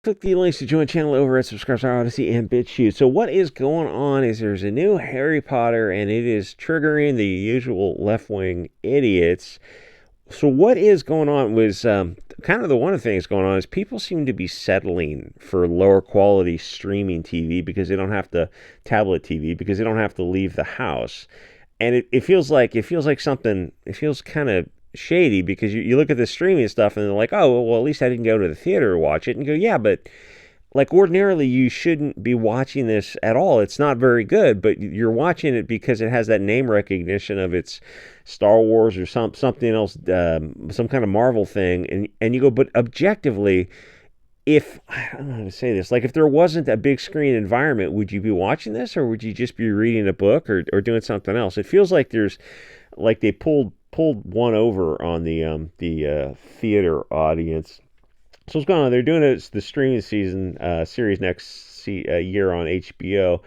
Click the links to join channel over at SubStars, Odyssey, and BitChute. So what is going on is there's a new Harry Potter, and it is triggering the usual left-wing idiots. So what is going on was kind of the one of the things going on is people seem to be settling for lower quality streaming TV because they don't have to tablet TV because they don't have to leave the house, and it feels like something. It feels kind of shady because you look at the streaming stuff and they're like, oh well, at least I didn't go to the theater to watch it, and you go, yeah, but like ordinarily you shouldn't be watching this at all. It's not very good, but you're watching it because it has that name recognition of it's Star Wars or something else, some kind of Marvel thing, and you go, but objectively, if I don't know how to say this, like if there wasn't a big screen environment, would you be watching this or would you just be reading a book or doing something else? It feels like there's like they pulled one over on the theater audience. So what's going on? They're doing the streaming season series next year on HBO,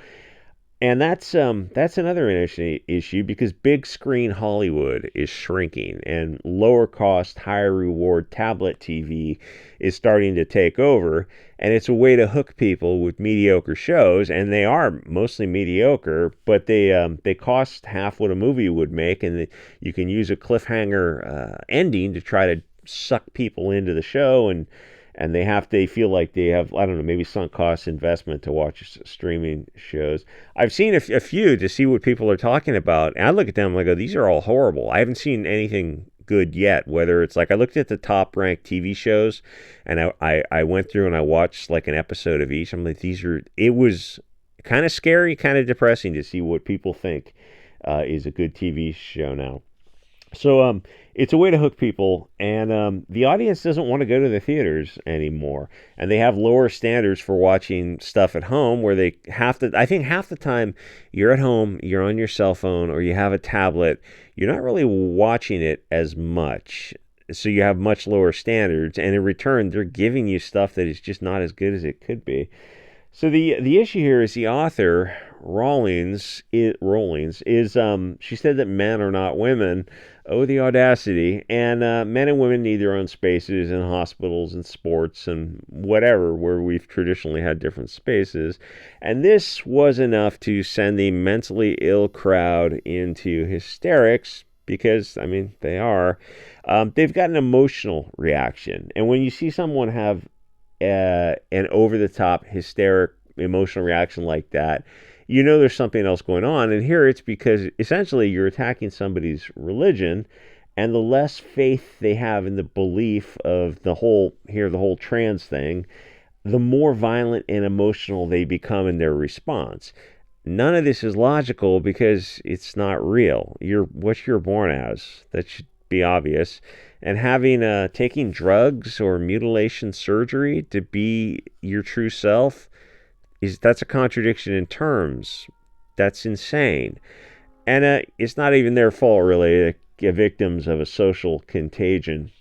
and that's another interesting issue because big screen Hollywood is shrinking, and lower cost, higher reward tablet TV is starting to take over, and it's a way to hook people with mediocre shows, and they are mostly mediocre, but they cost half what a movie would make, and you can use a cliffhanger ending to try to suck people into the show and they feel like they have, I don't know, maybe sunk cost investment to watch streaming shows. I've seen a few to see what people are talking about, and I look at them and I go, these are all horrible. I haven't seen anything good yet. Whether it's like I looked at the top ranked TV shows, and I went through and I watched like an episode of each. I'm like, it was kind of scary, kind of depressing to see what people think is a good TV show now. So it's a way to hook people, and the audience doesn't want to go to the theaters anymore, and they have lower standards for watching stuff at home. Where they have to, I think half the time you're at home, you're on your cell phone or you have a tablet, you're not really watching it as much. So you have much lower standards, and in return, they're giving you stuff that is just not as good as it could be. So the issue here is the author Rawlings is she said that men are not women. Oh, the audacity! And men and women need their own spaces in hospitals and sports and whatever where we've traditionally had different spaces. And this was enough to send the mentally ill crowd into hysterics because I mean they are. They've got an emotional reaction, and when you see someone have an over the top hysteric emotional reaction like that, you know there's something else going on. And here it's because essentially you're attacking somebody's religion, and the less faith they have in the belief of the whole trans thing, the more violent and emotional they become in their response. None of this is logical because it's not real. You're what you're born as. That should be obvious. And having taking drugs or mutilation surgery to be your true self that's a contradiction in terms. That's insane. And it's not even their fault, really. They're victims of a social contagion.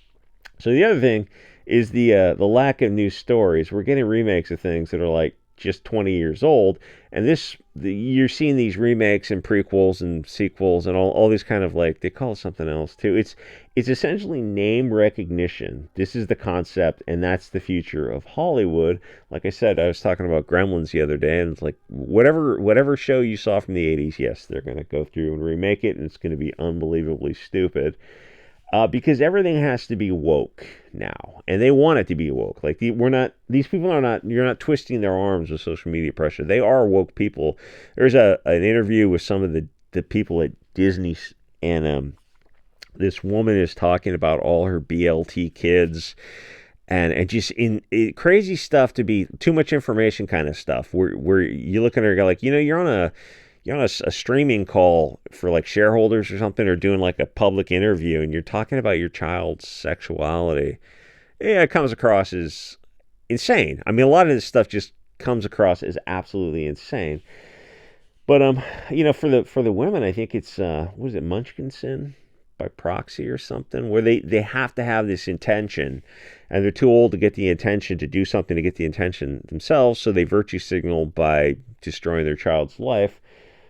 So the other thing is the lack of new stories. We're getting remakes of things that are like just 20 years old, and you're seeing these remakes and prequels and sequels and all these kind of, like, they call it something else too. It's essentially name recognition. This is the concept, and that's the future of Hollywood. Like I said, I was talking about Gremlins the other day, and it's like whatever show you saw from the 80s, yes, they're going to go through and remake it, and it's going to be unbelievably stupid. Because everything has to be woke now, and they want it to be woke. Like these people are not. You're not twisting their arms with social media pressure. They are woke people. There's an interview with some of the people at Disney, and this woman is talking about all her BLT kids, and just crazy stuff, to be too much information kind of stuff. Where you look at her and go like, you're on a streaming call for like shareholders or something, or doing like a public interview, and you're talking about your child's sexuality. Yeah, it comes across as insane. I mean, a lot of this stuff just comes across as absolutely insane. But for the women, I think it's what is it, Munchkinson by proxy or something, where they have to have this intention, and they're too old to get the intention to do something to get the intention themselves, so they virtue signal by destroying their child's life.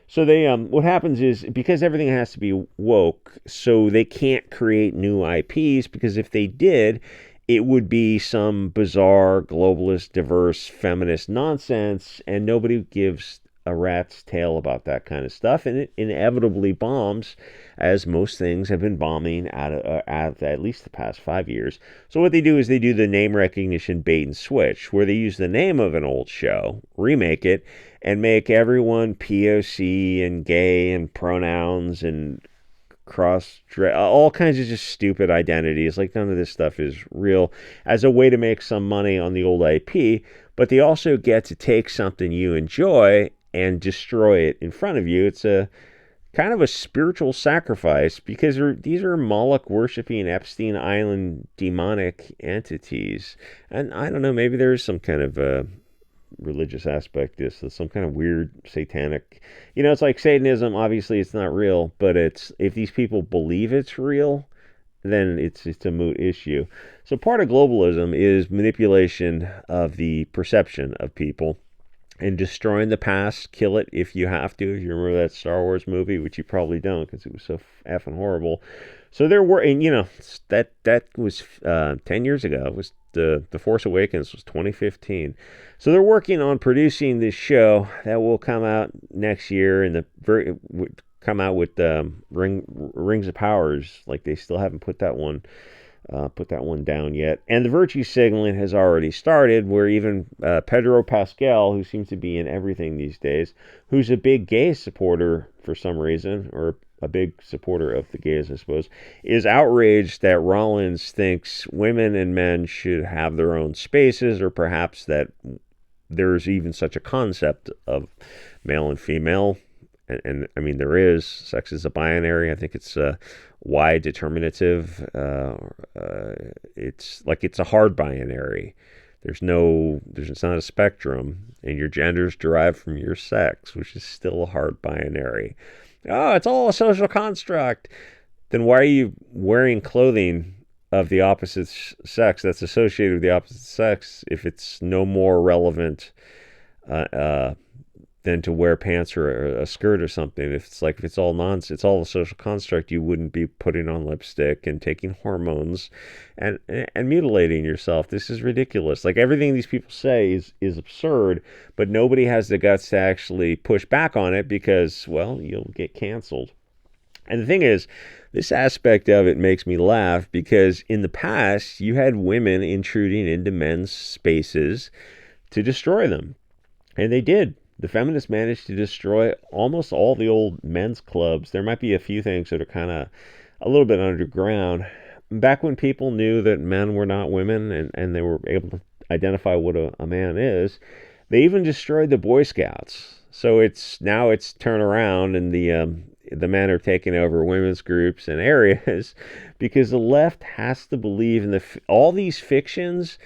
So they what happens is, because everything has to be woke, so they can't create new IPs, because if they did, it would be some bizarre, globalist, diverse, feminist nonsense, and nobody gives a rat's tail about that kind of stuff, and it inevitably bombs, as most things have been bombing out of at least the past 5 years. So what they do is they do the name recognition bait and switch, where they use the name of an old show, remake it, and make everyone POC and gay and pronouns and all kinds of just stupid identities. Like, none of this stuff is real, as a way to make some money on the old IP. But they also get to take something you enjoy and destroy it in front of you. It's a kind of a spiritual sacrifice, because these are Moloch worshipping Epstein Island demonic entities. And I don't know, maybe there is some kind of religious aspect to this, some kind of weird satanic, it's like Satanism. Obviously it's not real, but it's, if these people believe it's real, then it's a moot issue. So part of globalism is manipulation of the perception of people and destroying the past. Kill it if you have to. If you remember that Star Wars movie, which you probably don't because it was so effing horrible. So there were, and that was 10 years ago. It was the Force Awakens was 2015. So they're working on producing this show that will come out next year, and come out with Rings of Powers. Like, they still haven't put that one down yet. And the virtue signaling has already started, where even Pedro Pascal, who seems to be in everything these days, who's a big gay supporter for some reason, or a big supporter of the gays, I suppose, is outraged that Rollins thinks women and men should have their own spaces, or perhaps that there's even such a concept of male and female. And I mean, there is. Sex is a binary. I think it's Y determinative. It's a hard binary. It's not a spectrum, and your gender is derived from your sex, which is still a hard binary. Oh, it's all a social construct. Then why are you wearing clothing of the opposite sex that's associated with the opposite sex if it's no more relevant than to wear pants or a skirt or something? If it's all nonsense, it's all a social construct, you wouldn't be putting on lipstick and taking hormones and mutilating yourself. This is ridiculous. Like, everything these people say is absurd, but nobody has the guts to actually push back on it, because, well, you'll get canceled. And the thing is, this aspect of it makes me laugh, because in the past you had women intruding into men's spaces to destroy them, and they did. The feminists managed to destroy almost all the old men's clubs. There might be a few things that are kind of a little bit underground. Back when people knew that men were not women, and they were able to identify what a man is, they even destroyed the Boy Scouts. So it's turned around, and the men are taking over women's groups and areas, because the left has to believe in all these fictions.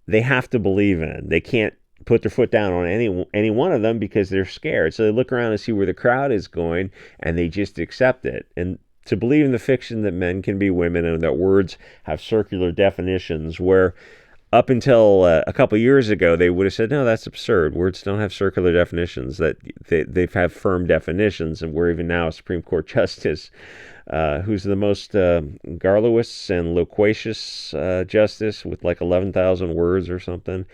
They have to believe in. They can't put their foot down on any one of them, because they're scared. So they look around and see where the crowd is going, and they just accept it. And to believe in the fiction that men can be women, and that words have circular definitions, where up until a couple years ago they would have said, no, that's absurd. Words don't have circular definitions. That they have firm definitions. And we're even now a Supreme Court justice who's the most garrulous and loquacious justice, with like 11,000 words or something.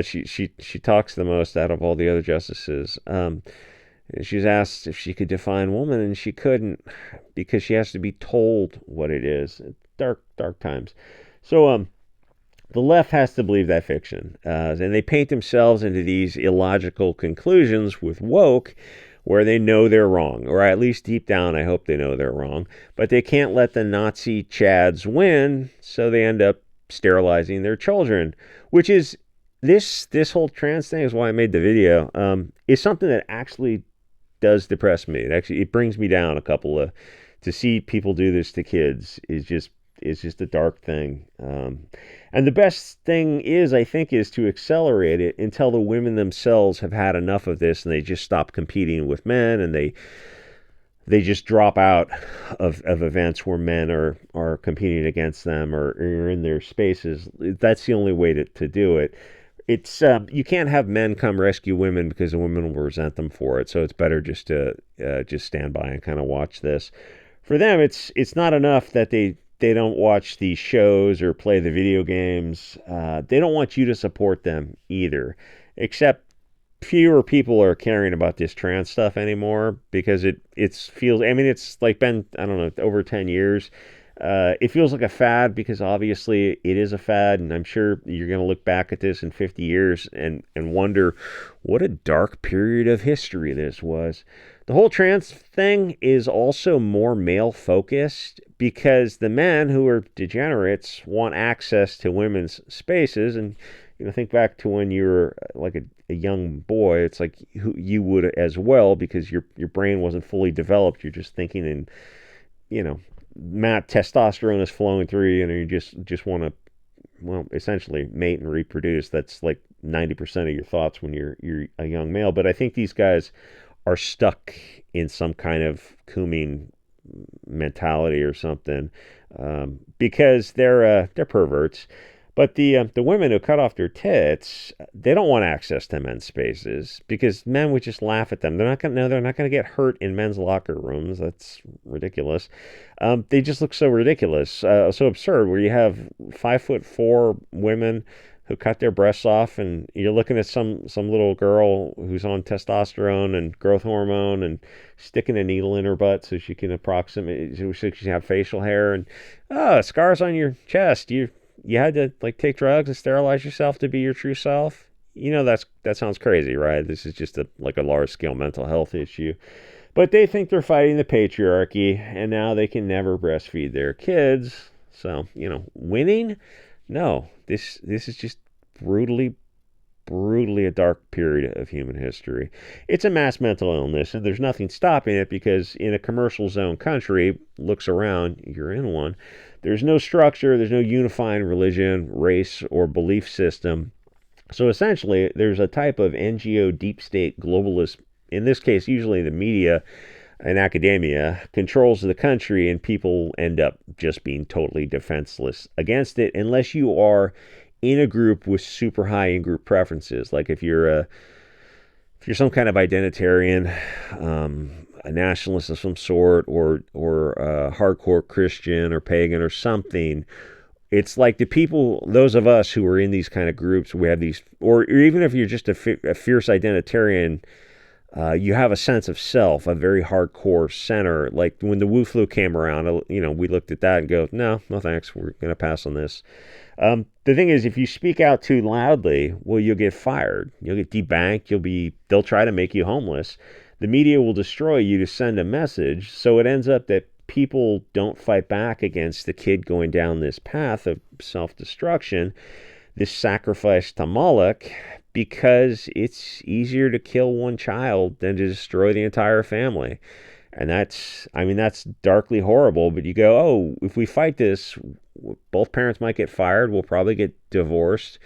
She talks the most out of all the other justices. She's asked if she could define woman, and she couldn't, because she has to be told what it is. Dark times. So the left has to believe that fiction, and they paint themselves into these illogical conclusions with woke, where they know they're wrong, or at least deep down I hope they know they're wrong, but they can't let the Nazi chads win, so they end up sterilizing their children, which is this whole trans thing is why I made the video, is something that actually does depress me. It brings me down to see people do this to kids is just a dark thing. And the best thing I think, is to accelerate it until the women themselves have had enough of this, and they just stop competing with men, and they just drop out of events where men are competing against them, or are in their spaces. That's the only way to do it. It's you can't have men come rescue women, because the women will resent them for it. So it's better just to just stand by and kind of watch this. For them, it's not enough that they They don't watch the shows or play the video games. They don't want you to support them either. Except fewer people are caring about this trans stuff anymore because it's feels. I mean, it's like been, I don't know, over 10 years. It feels like a fad because obviously it is a fad, and I'm sure you're going to look back at this in 50 years and wonder what a dark period of history this was. The whole trans thing is also more male focused because the men who are degenerates want access to women's spaces. And think back to when you were like a young boy. It's like you would as well because your brain wasn't fully developed. You're just thinking in you know testosterone is flowing through you, and you just want to, well, essentially mate and reproduce. That's like 90% of your thoughts when you're a young male. But I think these guys are stuck in some kind of cooming mentality or something, because they're perverts. But the women who cut off their tits, they don't want access to men's spaces because men would just laugh at them. They're not gonna get hurt in men's locker rooms. That's ridiculous. They just look so ridiculous, so absurd. Where you have 5'4" women who cut their breasts off, and you're looking at some little girl who's on testosterone and growth hormone and sticking a needle in her butt so she can approximate, so she can have facial hair, and scars on your chest. You had to like take drugs and sterilize yourself to be your true self. That sounds crazy, right? This is just like a large scale mental health issue. But they think they're fighting the patriarchy, and now they can never breastfeed their kids. So, winning? No. This is just brutally a dark period of human history. It's a mass mental illness, and there's nothing stopping it because in a commercial zone country, looks around, you're in one, there's no structure, there's no unifying religion, race, or belief system. So essentially, there's a type of NGO deep state globalist, in this case, usually the media and academia, controls the country, and people end up just being totally defenseless against it unless you are in a group with super high in-group preferences. Like if you're some kind of identitarian, a nationalist of some sort, or a hardcore Christian or pagan or something. It's like the people, those of us who are in these kind of groups, we have these, or even if you're just a fierce identitarian, you have a sense of self, a very hardcore center. Like when the Wu flu came around, we looked at that and go, no thanks, we're going to pass on this. The thing is, if you speak out too loudly, well, you'll get fired. You'll get debanked. They'll try to make you homeless. The media will destroy you to send a message. So it ends up that people don't fight back against the kid going down this path of self-destruction, this sacrifice to Moloch, because it's easier to kill one child than to destroy the entire family. And that's darkly horrible, but you go, oh, if we fight this, both parents might get fired, we'll probably get divorced,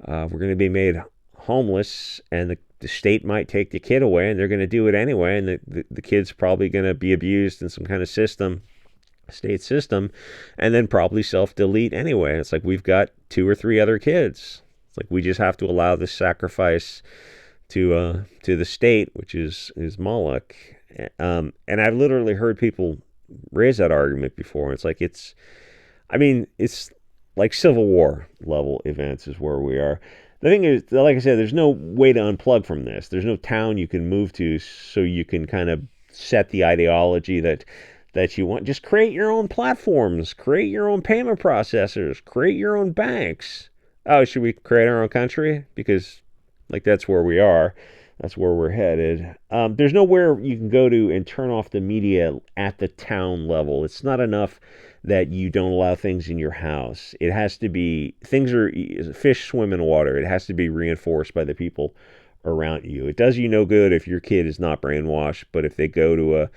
we're going to be made homeless, and the state might take the kid away, and they're going to do it anyway, and the kid's probably going to be abused in some kind of state system, and then probably self-delete anyway. It's like we've got 2 or 3 other kids. It's like we just have to allow this sacrifice to the state, which is Moloch. And I've literally heard people raise that argument before. It's like Civil War level events is where we are. The thing is, like I said, there's no way to unplug from this. There's no town you can move to so you can kind of set the ideology that you want. Just create your own platforms, create your own payment processors, create your own banks. Oh, should we create our own country? Because that's where we are. That's where we're headed. There's nowhere you can go to and turn off the media at the town level. It's not enough that you don't allow things in your house. It has to be, fish swim in water. It has to be reinforced by the people around you. It does you no good if your kid is not brainwashed, but if they go to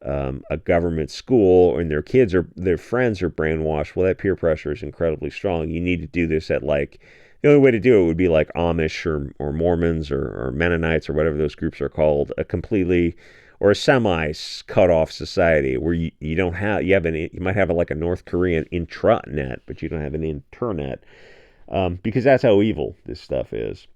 a government school and their friends are brainwashed, well, that peer pressure is incredibly strong. You need to do this at the only way to do it would be like Amish or Mormons or Mennonites or whatever those groups are called, a completely or a semi cut off society where you might have like a North Korean intranet, but you don't have an internet, because that's how evil this stuff is.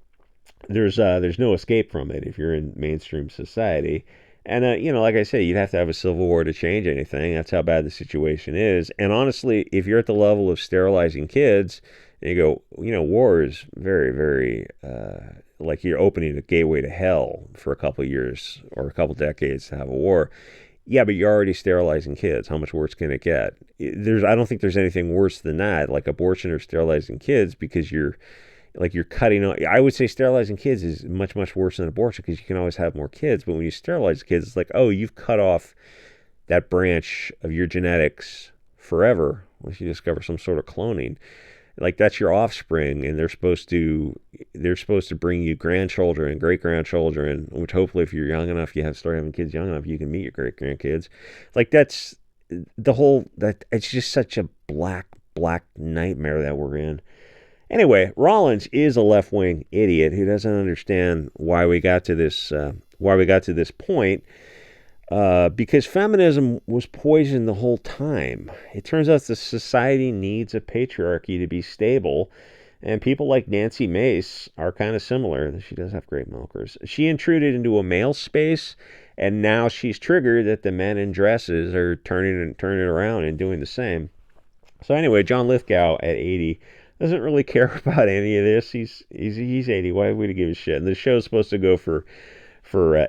There's no escape from it if you're in mainstream society. And, like I say, you'd have to have a civil war to change anything. That's how bad the situation is. And honestly, if you're at the level of sterilizing kids, and you go, war is very, very, like you're opening a gateway to hell for a couple of years or a couple decades to have a war. Yeah, but you're already sterilizing kids. How much worse can it get? I don't think there's anything worse than that, like abortion or sterilizing kids, because you're cutting off. I would say sterilizing kids is much, much worse than abortion because you can always have more kids. But when you sterilize kids, it's like, oh, you've cut off that branch of your genetics forever unless you discover some sort of cloning. Like that's your offspring, and they're supposed to bring you grandchildren and great grandchildren, which hopefully, if you're young enough, you start having kids young enough, you can meet your great grandkids. Like that's the whole that it's just such a black nightmare that we're in. Anyway, Rollins is a left-wing idiot who doesn't understand why we got to this point. Because feminism was poisoned the whole time. It turns out the society needs a patriarchy to be stable, and people like Nancy Mace are kind of similar. She does have great milkers. She intruded into a male space, and now she's triggered that the men in dresses are turning it around and doing the same. So anyway, John Lithgow at 80 doesn't really care about any of this. He's 80. Why would he give a shit? And the show's supposed to go for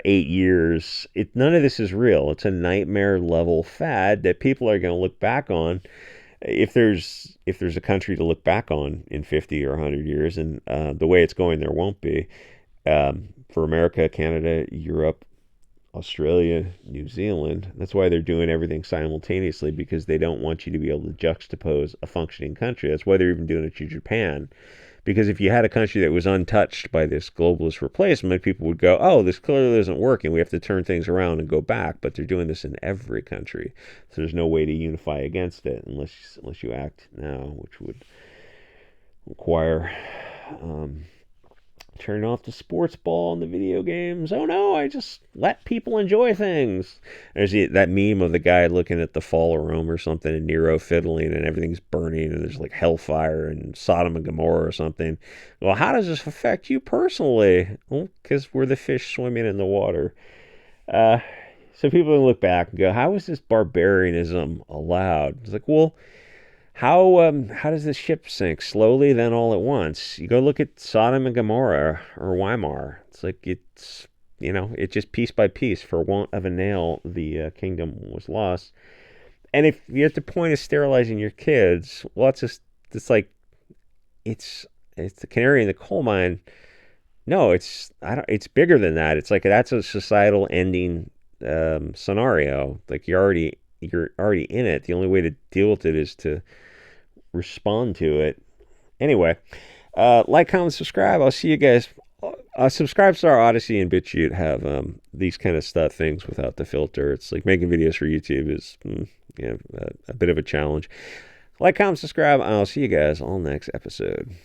8 years. None of this is real. It's a nightmare level fad that people are going to look back on. If there's a country to look back on in 50 or 100 years, and the way it's going, there won't be. For America, Canada, Europe, Australia, New Zealand. That's why they're doing everything simultaneously, because they don't want you to be able to juxtapose a functioning country. That's why they're even doing it to Japan. Because if you had a country that was untouched by this globalist replacement, people would go, oh, this clearly isn't working. We have to turn things around and go back. But they're doing this in every country. So there's no way to unify against it unless you act now, which would require turn off the sports ball and the video games. Oh no, I just let people enjoy things. There's that meme of the guy looking at the fall of Rome or something, and Nero fiddling, and everything's burning, and there's like hellfire and Sodom and Gomorrah or something. Well, how does this affect you personally? Well, because we're the fish swimming in the water. So people can look back and go, how is this barbarianism allowed? It's like, well, how does the ship sink? Slowly, then all at once. You go look at Sodom and Gomorrah or Weimar. It's like it's just piece by piece. For want of a nail, the kingdom was lost. And if you're at the point of sterilizing your kids, well, it's like it's the canary in the coal mine. No, it's bigger than that. It's like that's a societal ending scenario. Like you're already in it. The only way to deal with it is to respond to it. Anyway, like, comment, subscribe. I'll see you guys. Subscribe to our Odyssey and BitChute have these kind of stuff things without the filter. It's like making videos for YouTube is a bit of a challenge. Like, comment, subscribe. I'll see you guys all next episode.